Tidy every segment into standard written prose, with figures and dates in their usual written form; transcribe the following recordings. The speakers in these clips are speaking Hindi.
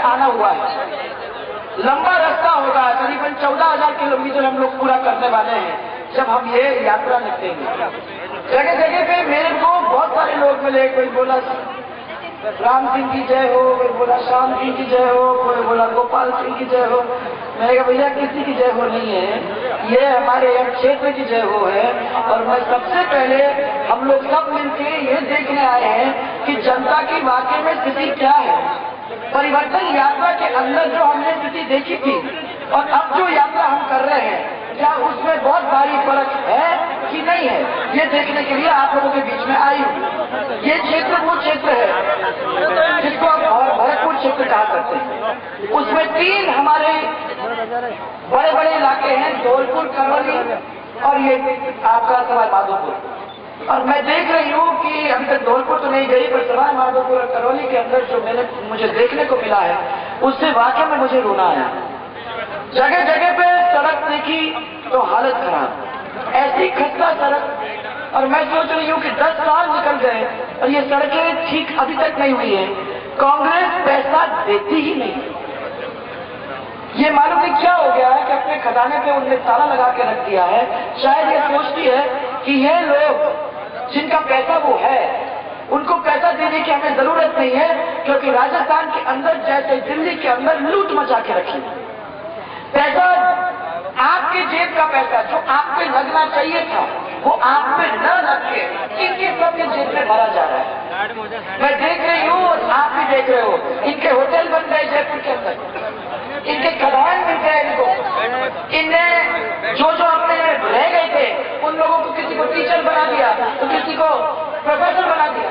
आना हुआ है। लंबा रास्ता होगा, करीबन 14,000 किलोमीटर हम लोग पूरा करने वाले हैं जब हम ये यात्रा निकलेंगे। जगह जगह पे मेरे को बहुत सारे लोग मिले, कोई बोला राम सिंह की जय हो, कोई बोला श्याम सिंह की जय हो, कोई बोला गोपाल सिंह की जय हो। मैंने कहा भैया किसी की जय हो नहीं है, ये हमारे यहाँ क्षेत्र की जय हो है। और मैं सबसे पहले हम लोग सब मिलके ये देखने आए हैं कि जनता की वाकई में स्थिति क्या है। परिवर्तन यात्रा के अंदर जो हमने स्थिति देखी थी और अब जो यात्रा हम कर रहे हैं, क्या उसमें बहुत भारी फर्क है कि नहीं है, ये देखने के लिए आप लोगों के बीच में आई हूँ। ये क्षेत्र वो क्षेत्र है जिसको आप भरतपुर क्षेत्र कहा करते हैं। उसमें 3 हमारे बड़े बड़े इलाके हैं, धौलपुर, करौली और ये आपका सवाई माधोपुर। और मैं देख रही हूँ कि अभी तक धौलपुर तो नहीं गई, पर सवाई माधोपुर और करौली के अंदर जो मुझे देखने को मिला है उससे वाकई में मुझे रोना आया। जगह जगह पे सड़क देखी तो हालत खराब, ऐसी खस्ता सड़क। और मैं सोच रही हूँ कि 10 साल निकल गए और ये सड़कें ठीक अभी तक नहीं हुई है। कांग्रेस पैसा देती ही नहीं। ये मालूम नहीं क्या हो गया है कि अपने खजाने पे उन्हें ताला लगा के रख दिया है। शायद ये सोचती है कि ये लोग जिनका पैसा वो है, उनको पैसा देने की हमें जरूरत नहीं है, क्योंकि राजस्थान के अंदर जैसे दिल्ली के अंदर लूट मचा के रखी। पैसा आपके जेब का पैसा जो आप पे लगना चाहिए था वो आप पे न लग के इनके सबके जेब में भरा जा रहा है। मैं देख रही हूँ और आप भी देख रहे हो, इनके होटल बन गए जयपुर के अंदर, इनके खदान मिल गए इनको। इनने जो जो अपने रह गए थे उन लोगों को किसी को टीचर बना दिया तो किसी को प्रोफेसर बना दिया।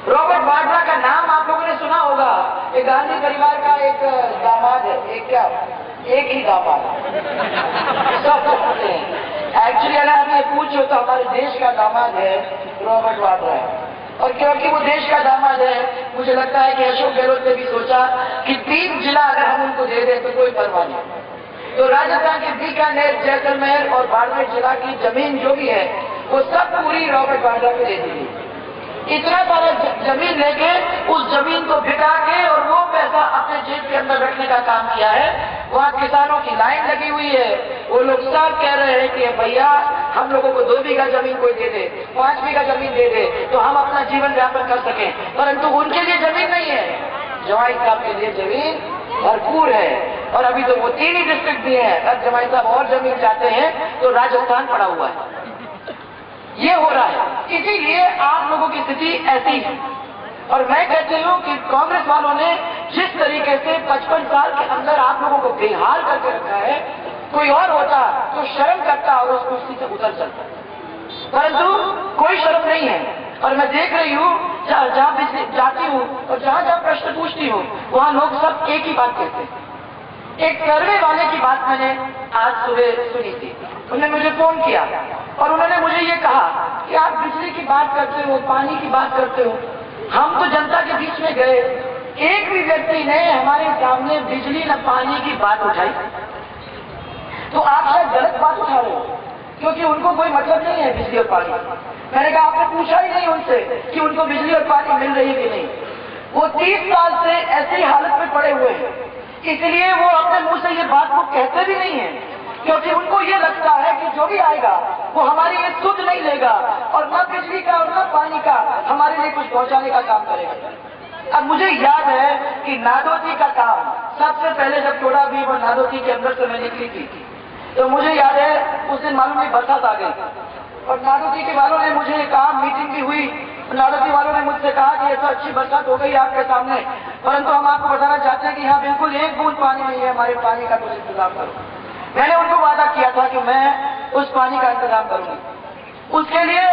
रॉबर्ट वाड्रा का नाम आप लोगों ने सुना होगा। एक गांधी परिवार का एक दामाद है, एक ही दामाद सब जानते हैं। एक्चुअली अगर आप ये पूछो तो हमारे देश का दामाद है रॉबर्ट वाड्रा है। और क्योंकि वो देश का दामाद है, मुझे लगता है कि अशोक गहलोत ने भी सोचा कि 3 जिला अगर हम उनको दे दें तो कोई परवाह नहीं। तो राजस्थान के बीकानेर, जैसलमेर और बाड़मेर जिला की जमीन जो भी है वो सब पूरी रॉबर्ट वाड्रा को दे दी। इतना सारा जमीन लेके उस जमीन को बिका के और वो पैसा अपने जेब के अंदर रखने का काम किया है। वहाँ किसानों की लाइन लगी हुई है, वो लोग सब कह रहे हैं कि भैया हम लोगों को 2 बीघा जमीन कोई दे दे, 5 बीघा जमीन दे दे तो हम अपना जीवन यापन कर सकें। परंतु उनके लिए जमीन नहीं है, जवाई साहब के लिए जमीन भरपूर है। और अभी तो वो 3 ही डिस्ट्रिक्ट दिए हैं, अगर जवाई साहब और जमीन चाहते हैं तो राजस्थान पड़ा हुआ है। ये हो रहा है, इसीलिए आप लोगों की स्थिति ऐसी है। और मैं कहती हूँ कि कांग्रेस वालों ने जिस तरीके से 55 साल के अंदर आप लोगों को बेहाल करके रखा है, कोई और होता तो शर्म करता और उस कुर्सी से उतर चलता, परंतु कोई शर्म नहीं है। और मैं देख रही हूँ जहाँ भी जाती हूँ और जहाँ प्रश्न पूछती हूँ वहाँ लोग सब एक ही बात कहते हैं। एक सर्वे वाले की बात मैंने आज सुबह सुनी थी, उन्होंने मुझे फोन किया और उन्होंने मुझे ये कहा कि आप बिजली की बात करते हो, पानी की बात करते हो, हम तो जनता के बीच में गए, एक भी व्यक्ति ने हमारे सामने बिजली न पानी की बात उठाई। तो आप शायद गलत बात उठा रहे हो, क्योंकि उनको कोई मतलब नहीं है बिजली और पानी। मैंने कहा आपने पूछा ही नहीं उनसे कि उनको बिजली और पानी मिल रही है कि नहीं। वो 30 साल से ऐसी हालत में पड़े हुए हैं, इसलिए वो अपने मुंह से ये बात को कहते भी नहीं है, क्योंकि उनको ये लगता है कि जो भी आएगा वो हमारी ये सुध नहीं लेगा और न बिजली का और न पानी का हमारे लिए कुछ पहुंचाने का काम करेगा। अब मुझे याद है कि नादोती का काम सबसे पहले जब टोडा भी और नादोती के अंदर से मैं निकली थी तो मुझे याद है उस दिन मालूम नहीं बरसात आ गई और नादोती के वालों ने मुझे कहा, मीटिंग भी हुई, नादोती वालों ने मुझसे कहा कि ये तो अच्छी बरसात हो गई आपके सामने, परंतु हम आपको बताना चाहते हैं कि यहाँ बिल्कुल एक बूंद पानी नहीं है, हमारे पानी का कुछ इंतजाम करो। मैंने उनको वादा किया था कि मैं उस पानी का इंतजाम करूंगी। उसके लिए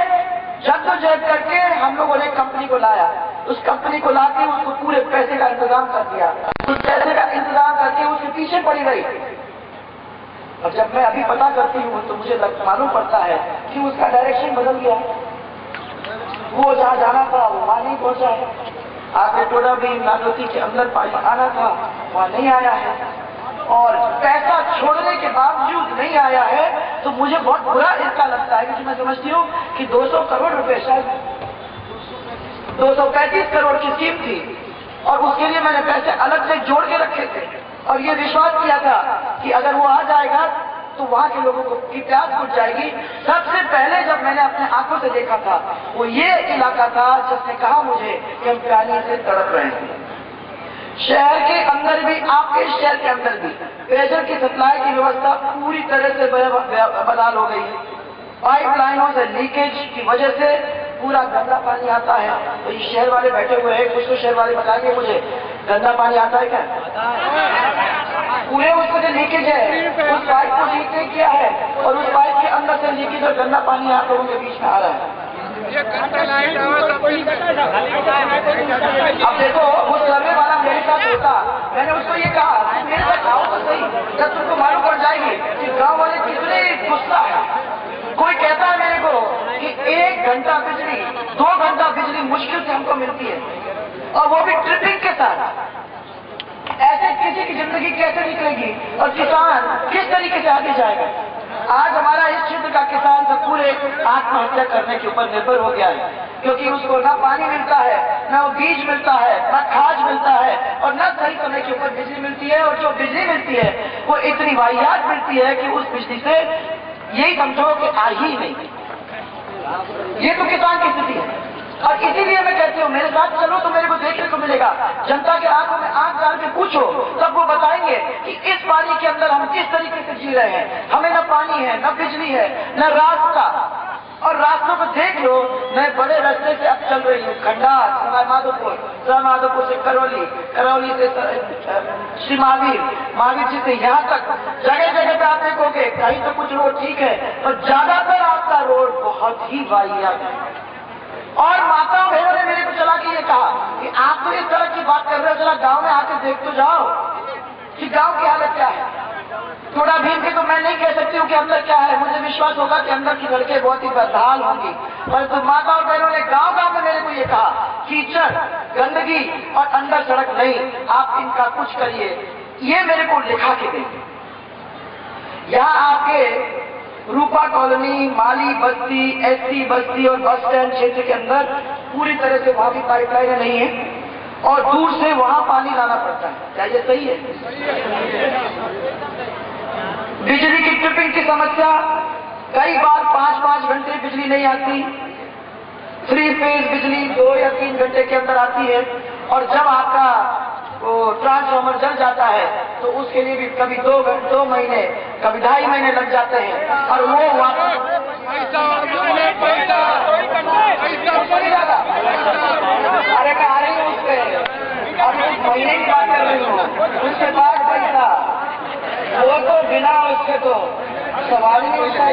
जद्दोजहद करके हम लोगों ने कंपनी को लाया, उस कंपनी को लाके उसको पूरे पैसे का इंतजाम कर दिया, उस पैसे का इंतजाम करके उसके पीछे पड़ी रही। और जब मैं अभी पता करती हूँ तो मुझे मालूम पड़ता है कि उसका डायरेक्शन बदल गया, वो जहाँ जाना था वो वहां नहीं पहुंचा है, आगे टोडा भी नादोती के अंदर पानी आना था वहां नहीं आया है, और पैसा छोड़ने के बावजूद नहीं आया है। तो मुझे बहुत बुरा इसका लगता है, क्योंकि मैं समझती हूँ कि 200 करोड़ रुपए, शायद 235 करोड़ की स्कीम थी, और उसके लिए मैंने पैसे अलग से जोड़ के रखे थे और ये विश्वास किया था कि अगर वो आ जाएगा तो वहां के लोगों को की प्यास बुझ जाएगी। सबसे पहले जब मैंने अपने आंखों से देखा था वो ये इलाका था जिसने कहा मुझे कि हम पानी से तड़प रहे हैं। शहर के अंदर भी, आपके शहर के अंदर भी पेयजल की सप्लाई की व्यवस्था पूरी तरह से बदहाल हो गई है। पाइपलाइनों से लीकेज की वजह से पूरा गंदा पानी आता है। तो ये शहर वाले बैठे हुए हैं, कुछ तो शहर वाले बताएंगे मुझे गंदा पानी आता है क्या? पूरे उसमें जो लीकेज है उस पाइप को लीक नहीं किया है और उस पाइप के अंदर से लीकेज और गंदा पानी आप लोगों के बीच में आ रहा है। अब देखो वो सर्वे वाला मेरे साथ होता, मैंने उसको ये कहा मेरे साथ आओ तो सही, जब तुमको मालूम पड़ जाएगी कि गांव वाले कितने गुस्सा है। कोई कहता है मेरे को कि 1 घंटा बिजली 2 घंटा बिजली मुश्किल से हमको मिलती है और वो भी ट्रिपिंग के साथ। ऐसे किसी की जिंदगी कैसे निकलेगी और किसान किस तरीके से आगे जाएगा? आज हमारा इस क्षेत्र का किसान सब पूरे आत्महत्या करने के ऊपर निर्भर हो गया है, क्योंकि उसको ना पानी मिलता है, ना वो बीज मिलता है, ना खाद मिलता है और ना सही समय के ऊपर बिजली मिलती है। और जो बिजली मिलती है वो इतनी वाहियात मिलती है कि उस बिजली से यही समझो कि आ ही नहीं। ये तो किसान की स्थिति है और इसीलिए मैं कहती हूँ मेरे साथ चलो तो मेरे को देखने को मिलेगा। जनता के आंखों में आंख डाल के पूछो, तब वो बताएंगे कि इस पानी के अंदर हम किस तरीके से जी रहे हैं। हमें न पानी है, न बिजली है, न रास्ता। और रास्तों को देख लो, मैं बड़े रास्ते से अब चल रही हूँ, खंडार, सवाई माधोपुर से करौली, करौली से श्री महावीर जी से यहाँ तक जगह जगह पे आप देखोगे कहीं तो कुछ रोड ठीक है पर ज्यादातर आपका रोड बहुत ही वाहियात है। और माताओं बहनों ने मेरे को चला के ये कहा कि आप तो इस तरह की बात कर रहे हो, जरा गांव में आके देख तो जाओ कि गांव की हालत क्या है। थोड़ा भीम के तो मैं नहीं कह सकती हूँ कि अंदर क्या है, मुझे विश्वास होगा कि अंदर की सड़कें बहुत ही बदहाल होंगी, परंतु माता और बहनों ने गांव गांव में मेरे को ये कहा कीचड़, गंदगी और अंदर सड़क नहीं, आप इनका कुछ करिए। ये मेरे को लिखा के दें। यहाँ आपके रूपा कॉलोनी, माली बस्ती, एससी बस्ती और बस स्टैंड क्षेत्र के अंदर पूरी तरह से वहां भी पाइपलाइनें नहीं है और दूर से वहां पानी लाना पड़ता है। क्या ये सही है? बिजली की ट्रिपिंग की समस्या, कई बार 5-5 घंटे बिजली नहीं आती। 3 फेज बिजली 2 या 3 घंटे के अंदर आती है और जब आपका वो ट्रांसफार्मर जल जाता है तो उसके लिए भी कभी 2 महीने, कभी 2.5 महीने लग जाते हैं और वो अरे कहा रही हूँ उससे, अभी महीने की बात कर रही हूँ, उसके बाद पैसा वो तो बिना उसके तो सवाल ही नहीं उठता है।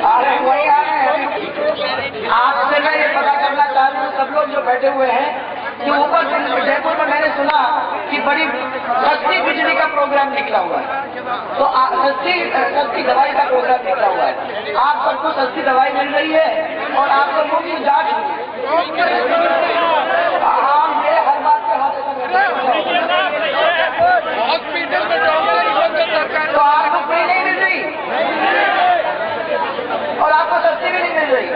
अरे वही आ रहे हैं। आपसे मैं ये पता करना चाह रही हूँ सब लोग जो बैठे हुए हैं कि ऊपर जयपुर में मैंने सुना कि बड़ी सस्ती बिजली का प्रोग्राम निकला हुआ है, तो सस्ती दवाई का प्रोग्राम निकला हुआ है। आप सबको सस्ती दवाई मिल रही है और आपको मुफ्त जांच ये हर बात के हाथ हॉस्पिटल में तो आपको फ्री नहीं मिल रही और आपको सस्ती भी नहीं मिल रही।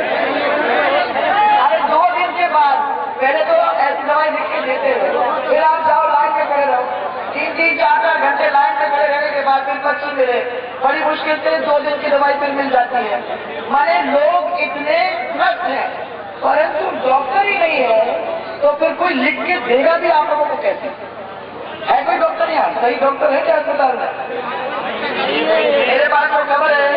अरे 2 दिन के बाद पहले तो ऐसी दवाई लिख के देते हैं, फिर आप जाओ लाइन में खड़े रहो, 3-3, 4-4 घंटे लाइन में खड़े रहने के बाद फिर पर्ची मिले, बड़ी मुश्किल से 2 दिन की दवाई फिर मिल जाती है। माने लोग इतने ग्रस्त हैं परंतु डॉक्टर ही नहीं है तो फिर कोई लिख के देगा भी आप लोगों को कैसे? है कोई डॉक्टर यहाँ? सही डॉक्टर है क्या अस्पताल में? मेरे पास जो खबर है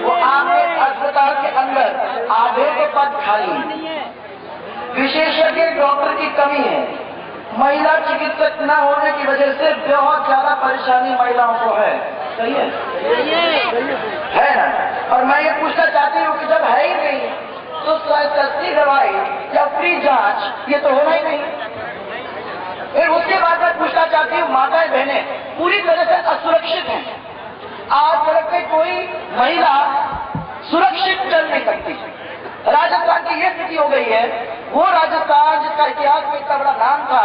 वो आपके अस्पताल के अंदर आधे के पद खाली, विशेषज्ञ डॉक्टर की कमी है, महिला चिकित्सक न होने की वजह से बहुत ज्यादा परेशानी महिलाओं को है। सही है ना? और मैं ये पूछना चाहती हूँ कि जब है ही नहीं तो सस्ती दवाई या फ्री जांच ये तो होना ही नहीं। फिर उसके बाद मैं पूछना चाहती हूँ माताएं बहनें पूरी तरह से असुरक्षित हैं। आज सड़क पे कोई महिला सुरक्षित चल नहीं सकती। राजस्थान की ये स्थिति हो गई है, वो राजस्थान जिसका इतिहास में इतना बड़ा नाम था,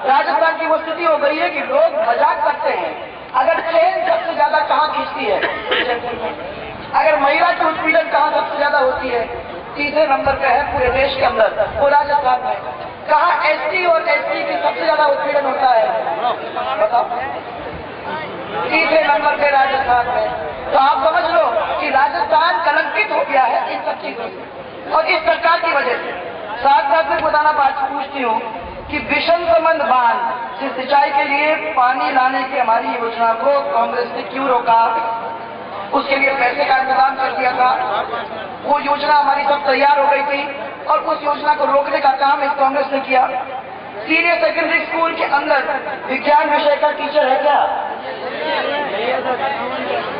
राजस्थान की वो स्थिति हो गई है कि लोग मजाक करते हैं अगर ट्रेन सबसे ज्यादा कहाँ खींचती है, अगर महिला की उत्पीड़न कहाँ सबसे ज्यादा होती है, तीसरे नंबर पे है पूरे देश के अंदर, वो राजस्थान में। कहाँ एसटी और एसटी की सबसे ज्यादा उत्पीड़न होता है, बताओ? तीसरे नंबर पे राजस्थान में। तो आप समझ लो कि राजस्थान कलंकित हो गया है इन सब चीजों से और इस सरकार की वजह से। साथ साथ में बताना बात पूछती हूँ कि विषमसंबंध बांध से सिंचाई के लिए पानी लाने की हमारी योजना को कांग्रेस ने क्यों रोका? उसके लिए पैसे का इंतजाम कर दिया था, वो योजना हमारी सब तैयार हो गई थी और उस योजना को रोकने का काम इस कांग्रेस ने किया। सीनियर सेकेंडरी स्कूल के अंदर विज्ञान विषय का टीचर है क्या?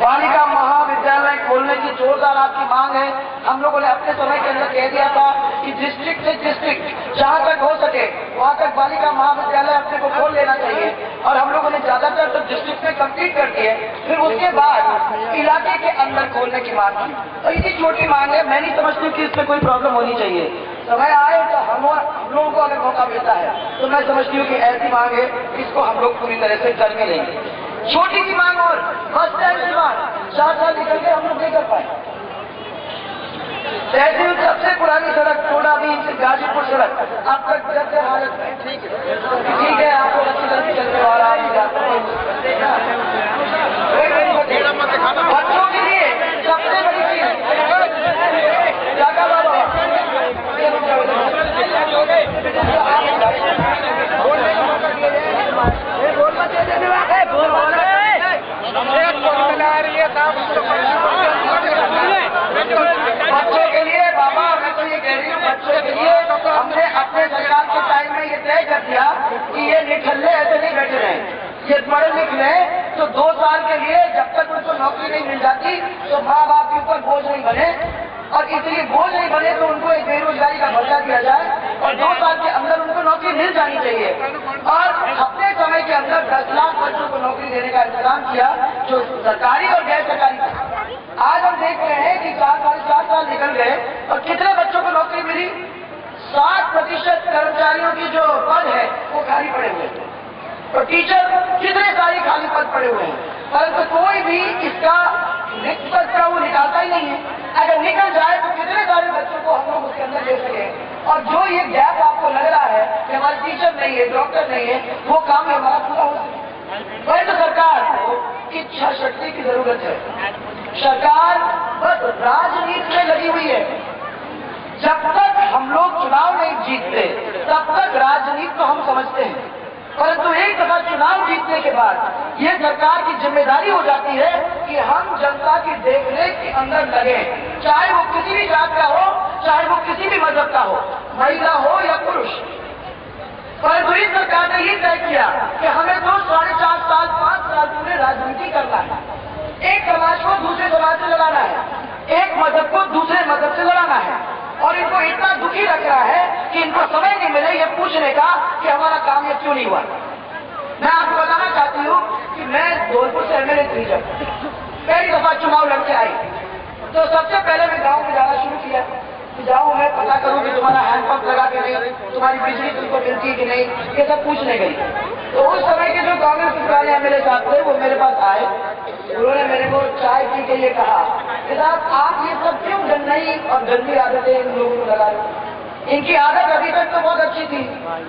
बालिका महाविद्यालय खोलने की जोरदार आपकी मांग है। हम लोगों ने अपने समय के अंदर कह दिया था कि डिस्ट्रिक्ट से डिस्ट्रिक्ट जहां तक हो सके वहां तक बालिका महाविद्यालय अपने को खोल लेना चाहिए और हम लोगों ने ज्यादातर तो डिस्ट्रिक्ट में कंप्लीट कर दिए। फिर उसके बाद इलाके के अंदर खोलने की मांग की और इतनी छोटी मांग है, मैं नहीं समझती कि इसमें कोई प्रॉब्लम होनी चाहिए। समय आए तो हम लोगों को अगर मौका मिलता है तो मैं समझती हूँ कि ऐसी मांग है, इसको हम लोग पूरी तरह से कर भी लेंगे। छोटी सी मांग और बस स्टैंड की मांग 4 साल निकल के हम लोग नहीं कर पाए। तहसील सबसे पुरानी सड़क टोडा बीच से गाजीपुर सड़क अब तक जैसे हालत है, ठीक है आपको अच्छी तरह से चलने वाला बच्चों के लिए सबसे बड़ी चीज बच्चों के लिए, बाबा मैं तो ये कह रही हूँ बच्चों के लिए हमने अपने सरकार के टाइम में ये तय कर दिया कि ये निठल्ले ऐसे नहीं बैठे रहे, ये पढ़े लिख रहे तो 2 साल के लिए जब तक उनको नौकरी नहीं मिल जाती तो माँ बाप के ऊपर बोझ नहीं बने और इसलिए बोझ नहीं बने तो उनको एक बेरोजगारी का भत्ता दिया जाए और 2 साल के अंदर उनको नौकरी मिल जानी चाहिए। और अपने समय के अंदर 10 लाख बच्चों को नौकरी देने का इंतजाम किया जो सरकारी और गैर सरकारी। आज हम देख रहे हैं कि 4 साल निकल गए और कितने बच्चों को नौकरी मिली? 60% कर्मचारियों की जो पद है वो खाली पड़े हुए हैं और टीचर कितने सारे खाली पद पड़े हुए हैं, परंतु कोई भी इसका रिक्त पद का वो निकालता ही नहीं है। अगर निकल जाए तो कितने सारे बच्चों को हम लोग उसके अंदर ले सके। और जो ये गैप आपको लग रहा है कि हमारे टीचर नहीं है, डॉक्टर नहीं है, वो काम हमारा पूरा हो सके। वही तो सरकार को इच्छा शक्ति की जरूरत है। सरकार बस राजनीति में लगी हुई है। जब तक हम लोग चुनाव नहीं जीतते तब तक राजनीति तो हम समझते हैं, परंतु एक दफा चुनाव जीतने के बाद ये सरकार की जिम्मेदारी हो जाती है कि हम जनता की देखरेख के अंदर लगे, चाहे वो किसी भी जात का हो, चाहे वो किसी भी मजहब का हो, महिला हो या पुरुष। परंतु इस सरकार ने ये तय किया कि हमें तो 4.5 साल 5 साल पूरे राजनीति करना है, एक समाज को दूसरे समाज से लड़ाना है, एक मजहब को दूसरे मजहब से लड़ाना है और इनको इतना दुखी रख रहा है कि इनको समय नहीं मिले ये पूछने का कि हमारा काम ये क्यों नहीं हुआ। मैं आपको बताना चाहती हूँ कि मैं धौलपुर से एमएलए थी, जब पहली दफा चुनाव लड़के आई तो सबसे पहले मैं गाँव में जाना शुरू किया कि जाऊँ मैं पता करूँ कि तुम्हारा हैंडपंप लगा कि नहीं, तुम्हारी बिजली तुमको मिलती है कि नहीं, ये सब पूछने गई। तो उस समय के जो कांग्रेस पुराने एमएलए साहब थे वो मेरे पास आए, उन्होंने मेरे को चाय पी के ये कहा कि साहब आप ये सब क्यों गंदी और गंदी आदतें इन लोगों को लगा रहे? इनकी आदत अभी तक तो बहुत अच्छी थी,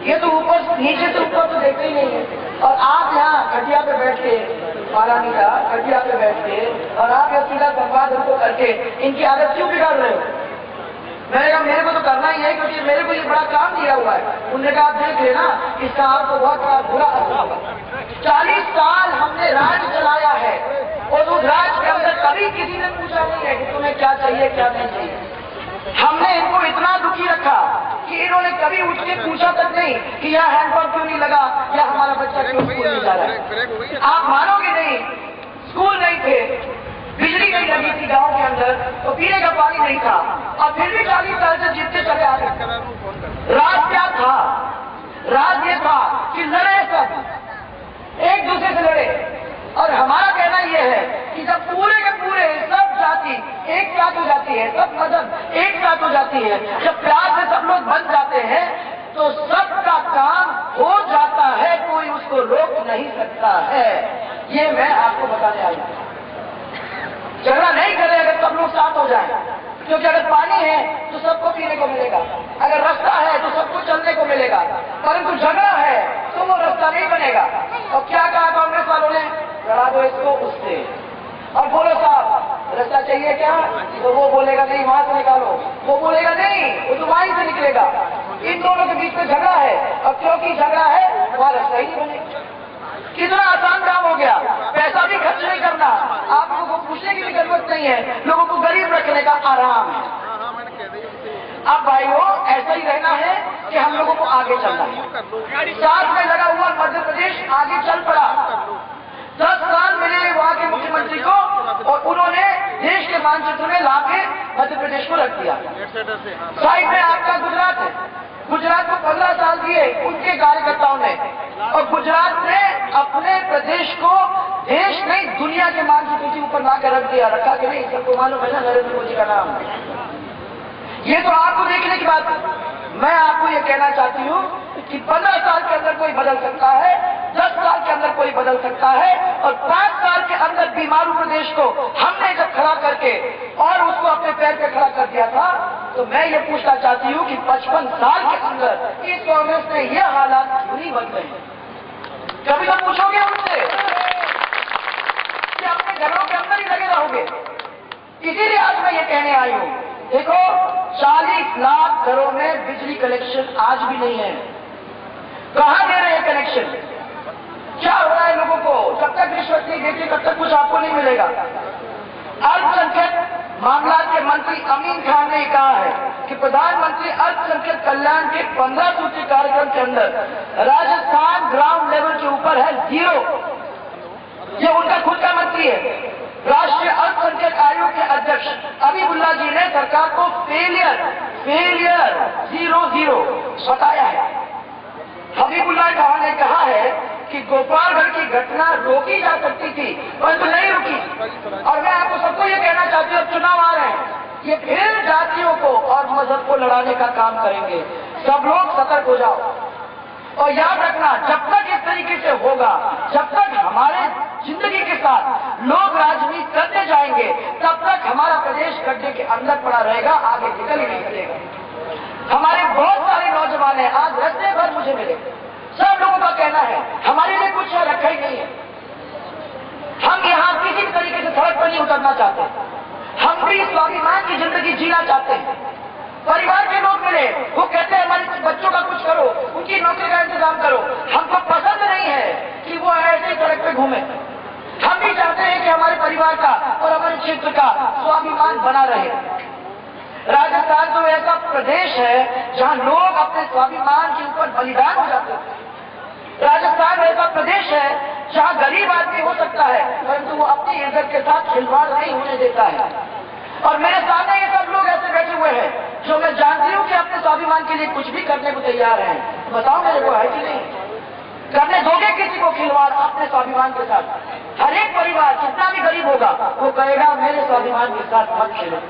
ये तो ऊपर नीचे से ऊपर तो देखते ही नहीं है और आप यहाँ खटिया पे बैठ के महारानी का खटिया पे बैठ के और आप यह सीधा संवाद उनको करके इनकी आदत क्यों बिगाड़ रहे हो? मैंने कहा मेरे को तो करना ही है क्योंकि मेरे को ये बड़ा काम दिया हुआ है। उन्होंने कहा आप देख लेना इसका आपको बहुत बड़ा बुरा असर होगा। 40 साल हमने राज चलाया है और उस राज के अंदर कभी किसी ने पूछा नहीं है कि तुम्हें क्या चाहिए क्या नहीं चाहिए। हमने इनको इतना दुखी रखा कि इन्होंने कभी उठ के पूछा तक नहीं कि यह हैंडपंप क्यों नहीं लगा या हमारा बच्चा क्यों स्कूल नहीं जा रहा है। आप मानोगे नहीं, स्कूल नहीं थे, बिजली नहीं लगी थी गांव के अंदर, तो पीने का पानी नहीं था और फिर भी 40 साल से जीतते चले आ गए। राज क्या था? राज ये था कि लड़े सब, एक दूसरे से लड़े। और हमारा कहना यह है कि जब पूरे के पूरे सब जाति एक साथ हो जाती है, सब मजहब एक साथ हो जाती है, जब प्यार से सब लोग बन जाते हैं तो सबका काम हो जाता है, कोई उसको रोक नहीं सकता है। ये मैं आपको बताने आया हूं। झगड़ा नहीं करें अगर सब लोग साथ हो जाए, क्योंकि अगर पानी है तो सबको पीने को मिलेगा, अगर रास्ता है तो सबको चलने को मिलेगा, परंतु झगड़ा है तो वो रास्ता नहीं बनेगा। और क्या कहा कांग्रेस वालों ने, लड़ा दो इसको उससे, और बोलो साहब रास्ता चाहिए क्या, तो वो बोलेगा नहीं वहां से निकालो, वो बोलेगा नहीं वो तो वहीं से निकलेगा। इन दोनों के बीच में झगड़ा है, और क्योंकि झगड़ा है वहां रास्ता ही नहीं बनेगा। कितना आसान काम हो गया, पैसा भी खर्च नहीं करना, आप लोगों को पूछने की भी जरूरत नहीं है, लोगों को गरीब रखने का आराम है। अब भाइयों ऐसा ही रहना है कि हम लोगों को आगे चलना है। साथ में लगा हुआ मध्य प्रदेश आगे चल पड़ा। 10 साल मिले वहां के मुख्यमंत्री को और उन्होंने देश के मानचित्र में लाके मध्य प्रदेश को रख दिया। साइड में आपका गुजरात है, गुजरात को 15 साल दिए उनके कार्यकर्ताओं ने, और गुजरात ने अपने प्रदेश को देश नहीं दुनिया के मानचित्र के ऊपर लाकर रख दिया। रखा कि नहीं, सबको मालूम है ना नरेंद्र मोदी का नाम। ये तो आपको देखने की बात है। मैं आपको ये कहना चाहती हूँ कि 15 साल के अंदर कोई बदल सकता है, 10 साल के अंदर कोई बदल सकता है, और 5 साल के अंदर बीमारू प्रदेश को हमने जब खड़ा करके और उसको अपने पैर पे खड़ा कर दिया था, तो मैं ये पूछना चाहती हूँ कि 55 साल के अंदर इस कांग्रेस ने ये हालात क्यों नहीं बदले? कभी तो पूछोगे उनसे कि अपने घरों के अंदर ही लगे रहोगे? इसीलिए आज मैं ये कहने आई हूँ, देखो 40 लाख घरों में बिजली कनेक्शन आज भी नहीं है। कहां दे रहे हैं कनेक्शन? क्या हो रहा है लोगों को? जब तक रिश्वत नहीं देती तब तक कुछ आपको नहीं मिलेगा। अल्पसंख्यक मामलात के मंत्री अमीन खान ने कहा है कि प्रधानमंत्री अल्पसंख्यक कल्याण के 15 सूत्री कार्यक्रम के अंदर राजस्थान ग्राउंड लेवल के ऊपर है 0। ये उनका खुद का मंत्री है। राष्ट्रीय अल्पसंख्यक आयोग के अध्यक्ष हबीबुल्ला जी ने सरकार को फेलियर 0 बताया है। हबीबुल्ला खान ने कहा है कि गोपालगढ़ की घटना रोकी जा सकती थी परंतु नहीं रुकी। और मैं आपको सबको ये कहना चाहती हूँ, चुनाव आ रहे हैं, ये फिर जातियों को और मजहब को लड़ाने का काम करेंगे। सब लोग सतर्क हो जाओ और याद रखना, जब तक इस तरीके से होगा, जब तक हमारे जिंदगी के साथ लोग राजनीति करते जाएंगे, तब तक हमारा प्रदेश गड्ढे के अंदर पड़ा रहेगा, आगे निकल ही नहीं सकेगा। हमारे बहुत सारे नौजवान हैं, आज रास्ते भर मुझे मिले, सब लोगों का कहना है हमारे लिए कुछ रखा ही नहीं है। हम यहाँ किसी भी तरीके से सड़क पर नहीं उतरना चाहते, हम भी स्वाभिमान की जिंदगी जीना चाहते हैं। परिवार के लोग मिले, वो कहते हैं हमारे बच्चों का कुछ करो, उनकी नौकरी का इंतजाम करो। हमको पसंद नहीं है कि वो ऐसे सड़क पे घूमे। हम भी चाहते हैं कि हमारे परिवार का और हमारे क्षेत्र का स्वाभिमान बना रहे। राजस्थान तो ऐसा प्रदेश है जहां लोग अपने स्वाभिमान के ऊपर बलिदान हो जाते हैं। राजस्थान ऐसा प्रदेश है जहां गरीब आदमी हो सकता है परंतु वो अपनी इज्जत के साथ खिलवाड़ नहीं होने देता है। और मेरे सामने ये सब लोग ऐसे बैठे हुए हैं जो मैं जानती हूँ कि अपने स्वाभिमान के लिए कुछ भी करने को तैयार हैं। बताओ मेरे को है कि नहीं? करने दोगे किसी को खिलवाड़ अपने स्वाभिमान के साथ? हर एक परिवार जितना भी गरीब होगा वो कहेगा मेरे स्वाभिमान के साथ मत खेलो।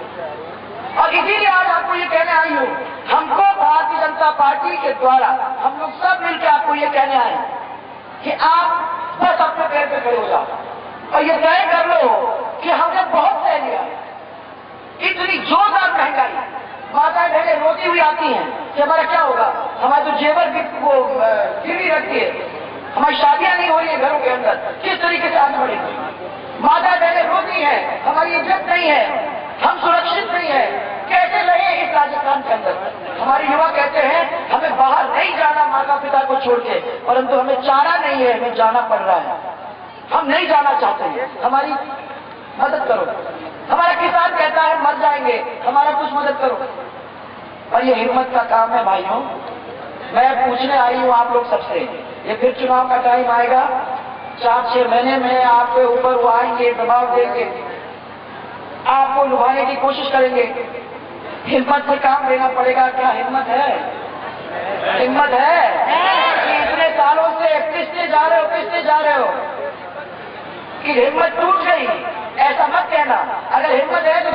और इसीलिए आज आपको ये कहने आई हूँ, हमको भारतीय जनता पार्टी के द्वारा हम लोग सब मिलकर आपको ये कहने आए कि आप बस अपने पैर पे खड़े हो जाओ और ये तय कर लो कि हमने बहुत सह लिया। इतनी जोरदार महंगाई, माताएं बहनें रोती हुई आती हैं कि हमारा क्या होगा, हमारे तो जेवर भी वो गिरवी रखती है, हमारी शादियां नहीं हो रही है घरों के अंदर, किस तरीके से आगे बढ़ेंगे? माताएं बहनें रोती हैं, हमारी इज्जत नहीं है, हम सुरक्षित नहीं है, कैसे रहे इस राजस्थान के अंदर? हमारे युवा कहते हैं हमें बाहर नहीं जाना माता पिता को छोड़ के, परंतु हमें चारा नहीं है, हमें जाना पड़ रहा है, हम नहीं जाना चाहते हैं, हमारी मदद करो। हमारा किसान कहता है मर जाएंगे, हमारा कुछ मदद करो। और ये हिम्मत का काम है भाइयों। मैं पूछने आई हूँ आप लोग सबसे, ये फिर चुनाव का टाइम आएगा, 4-6 महीने में आपके ऊपर वो आएंगे, दबाव देंगे, आपको लुभाने की कोशिश करेंगे। हिम्मत से काम लेना पड़ेगा। क्या हिम्मत है? हिम्मत है कि इतने सालों से पिसते जा रहे हो कि हिम्मत टूट गई? ऐसा मत कहना। अगर हिम्मत है तो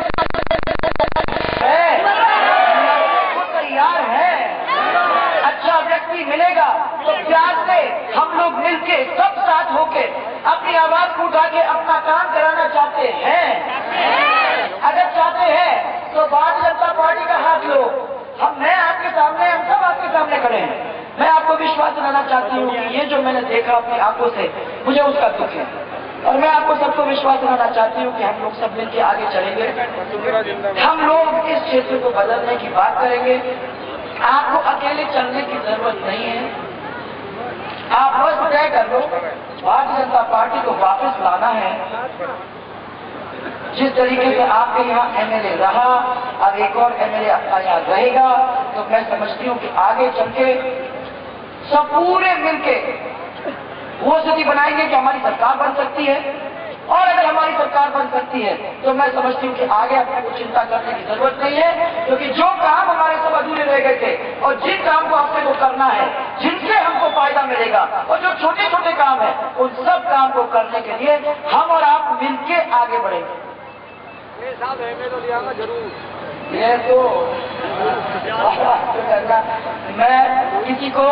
वो तैयार है, अच्छा व्यक्ति मिलेगा तो प्यार से हम लोग मिलके सब साथ होके अपनी आवाज को उठा के अपना काम कराना चाहते हैं। अगर चाहते हैं तो बात से खड़े हैं। मैं आपको विश्वास दिलाना चाहती हूँ कि ये जो मैंने देखा अपनी आंखों से, मुझे उसका दुख है। और मैं आपको सबको विश्वास दिलाना चाहती हूँ कि हम लोग सब मिलकर आगे चलेंगे। हम लोग इस क्षेत्र को बदलने की बात करेंगे। आपको अकेले चलने की जरूरत नहीं है। आप बस तय कर लो, भारतीय जनता पार्टी को वापस लाना है। जिस तरीके से आपके यहाँ एमएलए रहा, अब एक और एमएलए अपना यहाँ रहेगा, तो मैं समझती हूँ कि आगे चल के सब पूरे मिलके वो स्थिति बनाएंगे कि हमारी सरकार बन सकती है। और अगर हमारी सरकार बन सकती है तो मैं समझती हूँ कि आगे अपने को चिंता करने की जरूरत नहीं है, क्योंकि जो काम हमारे सब अधूरे रह गए थे और जिन काम को अपने को करना है, जिनसे हमको फायदा मिलेगा, और जो छोटे छोटे काम है, उन सब काम को करने के लिए हम और आप मिलके आगे बढ़ेंगे। ये तो मैं किसी को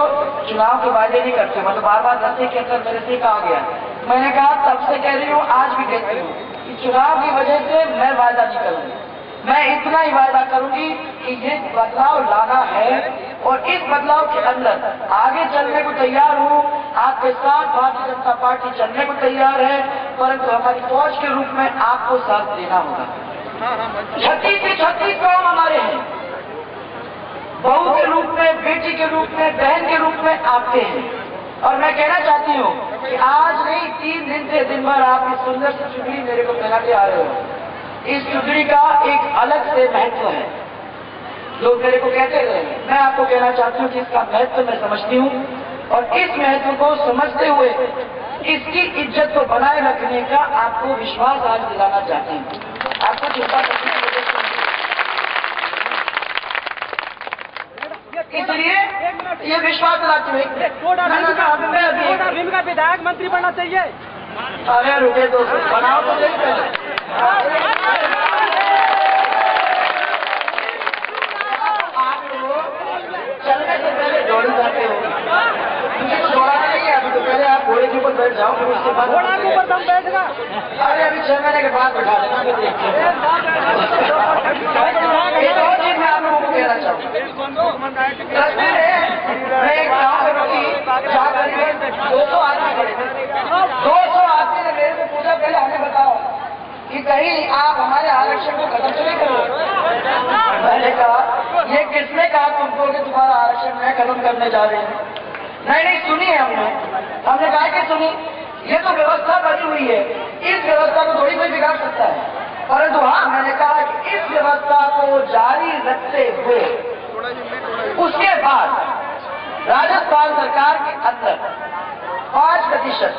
चुनाव के वायदे नहीं करती, मतलब बार बार रस्ते के अंदर मेरे से कहा गया। मैंने कहा तब से कह रही हूँ, आज भी कहती हूँ कि चुनाव की वजह से मैं वायदा नहीं करूंगी। मैं इतना ही वायदा करूंगी कि ये बदलाव लाना है और इस बदलाव के अंदर आगे चलने को तैयार हूँ। आपके साथ भारतीय जनता पार्टी चलने को तैयार है, परंतु हमारी फौज के रूप में आपको साथ देना होगा। 36 से 36 गांव हमारे हैं, बहू के रूप में, बेटी के रूप में, बहन के रूप में आपके हैं। और मैं कहना चाहती हूँ कि आज नहीं, 3 दिन से दिन भर आप इस सुंदर सी चुगली मेरे को पहनाते आ रहे हो। इस चुगली का एक अलग से महत्व है, लोग मेरे को कहते रहे। मैं आपको कहना चाहती हूँ कि इसका महत्व मैं समझती हूँ, और इस महत्व को समझते हुए इसकी इज्जत को बनाए रखने का आपको विश्वास आज दिलाना चाहती हूँ। आपको चिंता करने की जरूरत नहीं, इसलिए ये विश्वास दिलाती हूँ। भीम का विधायक मंत्री बनना चाहिए। अरे रुके दोस्तों, बनाओ तो सही पहले। चलने से पहले दौड़ी जाते हो, मुझे दौड़ाना नहीं है। अभी तो पहले आप घोड़े के ऊपर बैठ जाओ, फिर उसके बाद घोड़ा के ऊपर दम बैठेगा। अरे अभी 6 महीने के बाद बैठा देना, फिर देखते हैं। एक और चीज मैं आप लोगों को कहना चाहूँगा। मैं एक गाँव में रुकी, जहाँ करीबन 200 आदमी खड़े थे। 200 आदमी ने मेरे को पूछा, पहले हमें बताओ कि कहीं आप हमारे आरक्षण को खत्म तो नहीं करो। मैंने कहा, ये किसने कहा तुमको कि तुम्हारा आरक्षण मैं खत्म करने जा रही हूँ? नहीं, सुनी है हमने कहा कि सुनी, ये तो व्यवस्था बनी हुई है, इस व्यवस्था को थोड़ी कोई बिगाड़ सकता है। परंतु हाँ, मैंने कहा कि इस व्यवस्था को जारी रखते हुए उसके बाद राजस्थान सरकार के अंदर 5%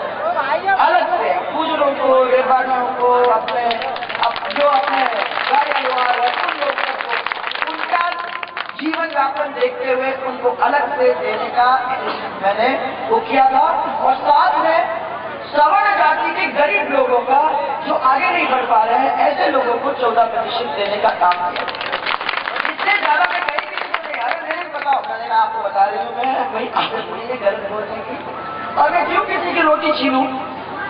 अलग से बुजुर्गों को, व्यापारियों को, जो अपने गाड़ी व्यवहार है, उन लोगों को उनका जीवन यापन देखते हुए उनको अलग से देने का मैंने वो किया था। और साथ में सवर्ण जाति के गरीब लोगों का, जो आगे नहीं बढ़ पा रहे हैं, ऐसे लोगों को 14% देने का काम किया। इससे ज्यादा मैं कहीं किसी को नहीं, अरे मेरे को बताओ, मैंने आपको बता रही हूँ, मैं वही आगे बोलिए गलत बोलने की। और मैं क्यों किसी की रोटी छीनूं?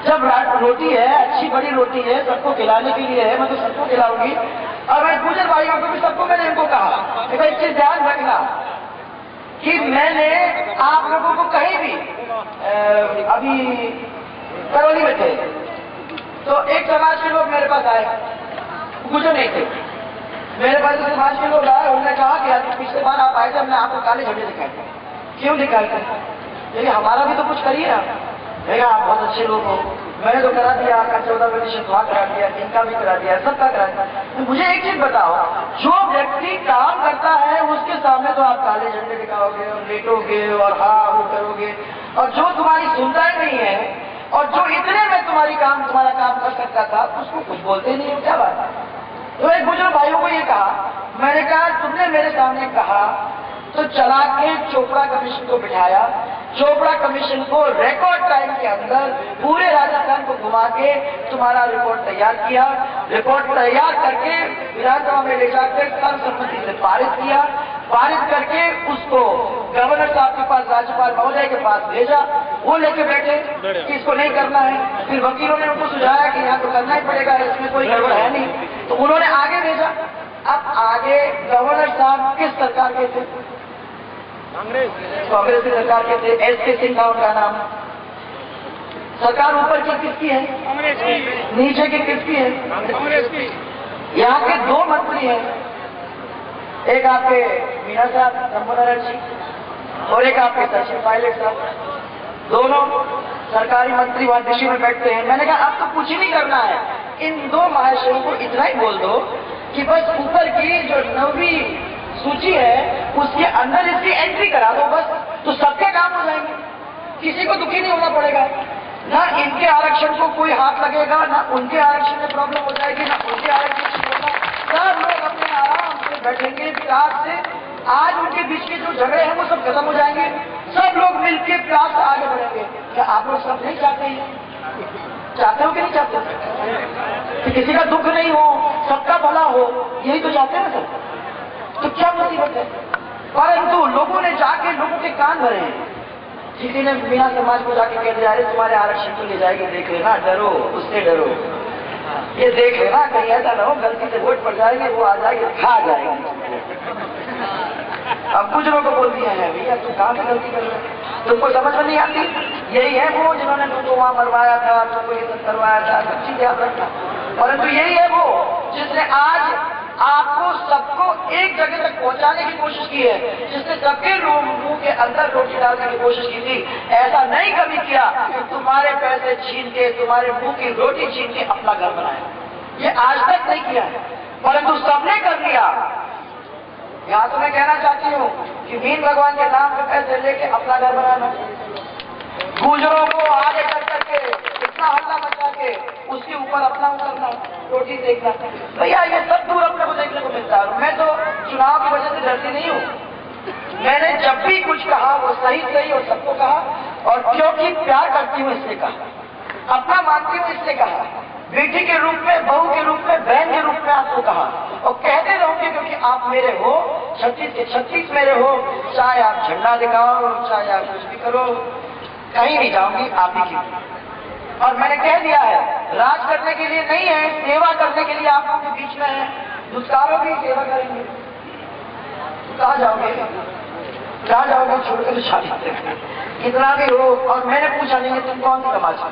जब रोटी है, अच्छी बड़ी रोटी है, सबको खिलाने के लिए है, मैं तो सबको खिलाऊंगी। और मैं गुजर भाइयों को भी, सबको मैंने इनको कहा कि भाई इससे ध्यान रखना कि मैंने आप लोगों को कहीं भी, अभी करौली में थे तो एक समाज के लोग मेरे पास आए, गुजर नहीं थे, मेरे पास समाज के लोग आए। उन्होंने कहा कि पिछले बार आप आए थे, हमने आपको काले झंडे दिखाए थे। क्यों दिखाए थे? लेकिन हमारा भी तो कुछ करिए ना। भैया आप बहुत अच्छे लोग हो, मैंने तो करा दिया, आपका 14% वहां करा दिया, इनका भी करा दिया, सबका करा दिया। तो मुझे एक चीज बताओ, जो व्यक्ति काम करता है उसके सामने तो आप काले झंडे दिखाओगे और लेटोगे और हाँ वो करोगे, और जो तुम्हारी सुनता ही नहीं है और जो इतने में तुम्हारा काम कर सकता था, उसको कुछ बोलते नहीं हो, क्या बात है? तो एक बुजुर्ग भाइयों को ये कहा, मैंने कहा तुमने मेरे सामने कहा तो चला के चोपड़ा कमीशन को बिठाया। चोपड़ा कमीशन को रिकॉर्ड टाइम के अंदर पूरे राजस्थान को घुमा के तुम्हारा रिपोर्ट तैयार किया। रिपोर्ट तैयार करके विधानसभा में ले जाकर सर्वसम्मति से पारित किया। पारित करके उसको गवर्नर साहब के पास, राज्यपाल महोदय के पास भेजा। वो लेके बैठे कि इसको नहीं करना है। फिर वकीलों ने उनको सुझाया कि यहाँ तो करना ही पड़ेगा, इसमें कोई गड़बड़ है नहीं, तो उन्होंने आगे भेजा। अब आगे गवर्नर साहब किस सरकार के थे? कांग्रेस की सरकार के थे, एस.के. सिंह था उनका नाम। सरकार ऊपर की किसकी है? कांग्रेस की। नीचे की किसकी है? कांग्रेस की। यहाँ के दो मंत्री हैं, एक आपके मीना साहब शंभूनारायण जी और एक आपके सचिन पायलट साहब, दोनों सरकारी मंत्री वहां दिल्ली में बैठते हैं। मैंने कहा अब तो कुछ ही नहीं करना है, इन दो महाशयों को इतना ही बोल दो कि बस ऊपर की जो 9वीं सूची है उसके अंदर इसकी एंट्री करा दो, बस तो सबके काम हो जाएंगे, किसी को दुखी नहीं होना पड़ेगा। ना इनके आरक्षण को कोई हाथ लगेगा, ना उनके आरक्षण में प्रॉब्लम हो जाएगी, ना उनके आरक्षण में होगा। सब लोग अपने आराम से बैठेंगे, प्यार से। आज उनके बीच के जो झगड़े हैं वो सब खत्म हो जाएंगे, सब लोग मिलकर प्यार से आगे बढ़ेंगे। क्या आप लोग सब नहीं चाहते हैं? चाहते हो कि नहीं चाहते? कि किसी का दुख नहीं हो, सबका भला हो, यही तो चाहते हैं सर। तो क्या मुसीबत है? परंतु लोगों ने जाके लोगों के कान भरे हैं। किसी ने मीना समाज को जाके कह दिया, अरे तुम्हारे आरक्षण को ले जाएगी, देख लेना, डरो, उससे डरो, ये देख लेना कहीं ऐसा ना हो गलती से वोट पड़ जाएंगे, वो आ जाएगी, खा जाएगी। अब कुछ लोगों को बोल दिया है, भैया तुम कहाँ से गलती कर रहे हो, तुमको समझ में नहीं आती। यही है वो जिन्होंने तुमको वहां मरवाया था, तुमको ये सब करवाया था, सब चीज याद रखना। परंतु यही है वो जिसने आज आपको सबको एक जगह तक पहुंचाने की कोशिश की है, जिसने सबके मुंह के अंदर रोटी डालने की कोशिश की थी। ऐसा नहीं कभी किया कि तुम्हारे पैसे छीन के, तुम्हारे मुंह की रोटी छीन के अपना घर बनाए, ये आज तक नहीं किया है, परंतु सबने कर लिया। यहाँ तो मैं कहना चाहती हूँ कि मीन भगवान के नाम पे पैसे लेके अपना घर बनाना, गुजरों को आगे कर करके इतना हल्ला मचा के उसके ऊपर अपना उतरना, रोटी देखना, भैया ये सब दूर अपने को देखने को मिलता है। मैं तो चुनाव की वजह से डरती नहीं हूँ, मैंने जब भी कुछ कहा वो सही सही और सबको कहा, और क्योंकि प्यार करती हूँ इसलिए कहा, अपना मानती हूँ इसलिए कहा, बेटी के रूप में, बहू के रूप में, बहन के रूप में आपको कहा, और कहते रहूंगे क्योंकि आप मेरे हो, 36 के 36 मेरे हो। चाहे आप झंडा दिखाओ, चाहे आप कुछ भी करो, कहीं नहीं जाऊंगी, आप ही की। और मैंने कह दिया है, राज करने के लिए नहीं है, सेवा करने के लिए आप लोगों के बीच में है। दुष्कारों की सेवा करेंगे, कहाँ जाओगे, कहाँ जाओगे, छोड़कर शादी कितना भी हो। और मैंने पूछा नहीं है तुम कौन सी समाज की,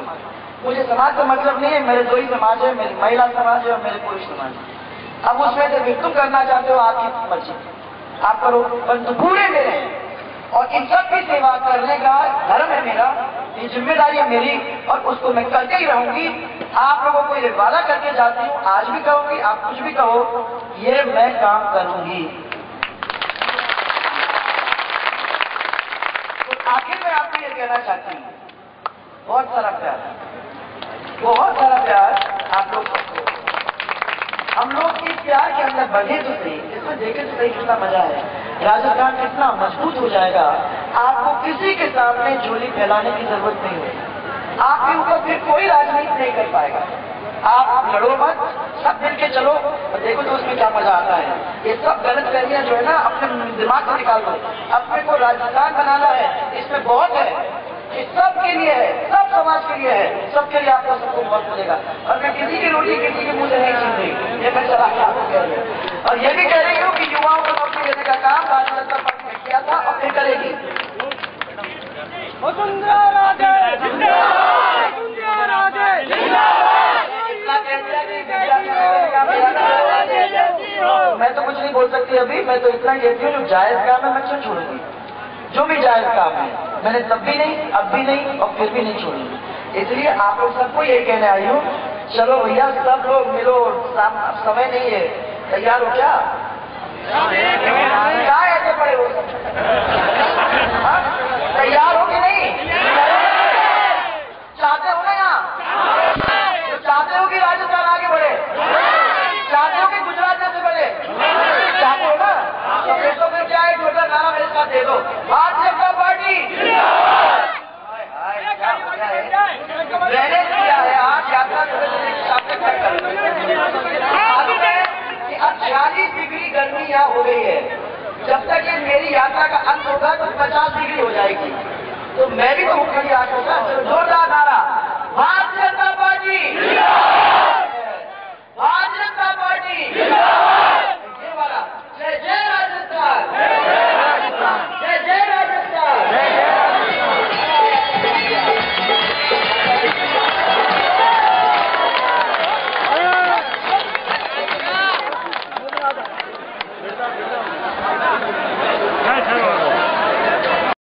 मुझे समाज का मतलब नहीं है, मेरे दो ही समाज है, मेरी महिला समाज है और मेरे पुरुष समाज है। अब उसमें से फिर तुम करना चाहते हो, आपकी मर्जी, आप करो, परंतु पूरे मेरे हैं। और इन सब की सेवा करने का धर्म है मेरा, ये जिम्मेदारी है मेरी, और उसको मैं करके ही रहूंगी। आप लोगों को ये वादा करके जाती हूँ, आज भी कहूंगी, आप कुछ भी कहो, ये मैं काम करूंगी। तो आखिर में आपको ये कहना चाहती हूँ, बहुत सारा प्यार, बहुत सारा प्यार आप लोग सबको। हम लोग इस प्यार के अंदर बढ़े तो सही, इसमें देखे तो सही कितना मजा है, राजस्थान कितना मजबूत हो जाएगा। आपको किसी के सामने झोली फैलाने की जरूरत नहीं होगी, आपके ऊपर फिर कोई राजनीति नहीं कर पाएगा। आप लड़ो मत, सब मिलके चलो और देखो तो उसमें क्या मजा आता है। ये सब गलत फहमियां जो है ना अपने दिमाग से निकाल दो। अपने को राजस्थान बनाना है, इसमें बहुत है, ये सब के लिए है, सब समाज के लिए है, सबके लिए आपको सबको बहुत मिलेगा। और मैं किसी की रोटी किसी के मुंह से नहीं छीन रही, ये मैं चला के आपको कह रही हूँ। और ये भी कह रही हूँ कि युवाओं को नौकरी देने का काम भारतीय जनता पार्टी ने किया था और फिर करेगी। मैं तो कुछ नहीं बोल सकती अभी, मैं तो इतना कहती हूँ जो जायज काम है मैं क्यों छोड़ूंगी, जो भी जायज काम है मैंने तब भी नहीं, अब भी नहीं और फिर भी नहीं छोड़ूंगी। इसलिए आप लोग सबको यही कहने आई हूँ, चलो भैया सब लोग मिलो, समय नहीं है, तैयार हो क्या? क्या ऐसे पड़े हो, तैयार हो कि नहीं? चाहते हो ना यहाँ, तो चाहते हो कि राजस्थान आगे बढ़े, चाहते हो कि गुजरात जैसे बढ़े, चाहते हो ना? तो फिर क्या है, छोटा नारा मेरे साथ दे दो, भारतीय जनता पार्टी। मैंने किया है आज यात्रा अब 46 डिग्री गर्मी यहाँ हो गई है, जब तक ये मेरी यात्रा का अंत होगा तो 50 डिग्री हो जाएगी। तो मैं भी तो मुख्य आज होगा, जोरदार नारा, भारतीय जनता पार्टी, भारतीय जनता पार्टी।